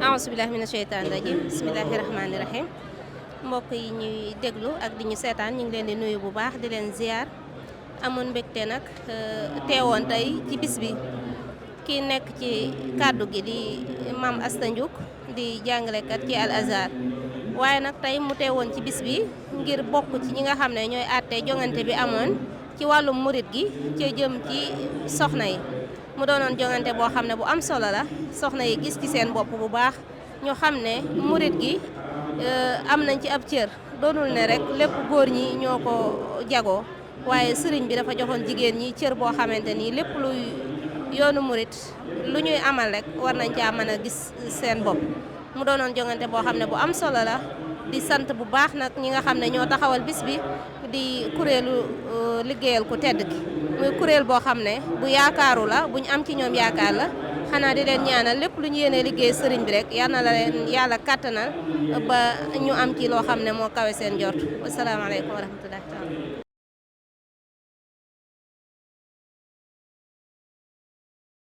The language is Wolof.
aousubillahi mina sheytaani rajim bismillahi rahmaani rahim mbokk yi ñuy déglu ak di ñu seetaan ñu ngi leen di nuyu bu baax di leen ziar amoon mbégte nag teewoon tey ci bis bi kii nekk ci kàddu gi di Mame Asta Ndiouk di jàngalekat ci Al Azhar waaye nag tey mu teewoon ci bis bi ngir bokk ci ñi nga xam ne ñooy àtte jongante bi amoon ci wàllum murit gi ci jëm ci soxna yi mu doonoon jongante boo xam ne bu am solo la soxna yi gis ci seen bopp bu baax ñu xam ne murit gi am nañ ci ab cër doonul ne rek lépp góor ñi ñoo ko jagoo waaye sëriñ bi dafa joxoon jigéen ñi cër boo xamante ni lépp luy yoonu murit lu ñuy amal rek war nañ caa mën a gis seen bopp mu doonoon jongante boo xam ne bu am solo la di sant bu baax nag ñi nga xam ne ñoo taxawal bis bi di kuréelu liggéeyal ku tedd ki muy kuréel boo xam ne bu yaakaaru la bu ñu am ci ñoom yaakaar la xanaa di leen ñaanal lépp lu ñu yéene liggéey sëriñ bi rek yal na la leen yàlla kàttanal ba ñu am ci loo xam ne moo kawe seen jort wasalaamaaleykum wa rahmatullahi taala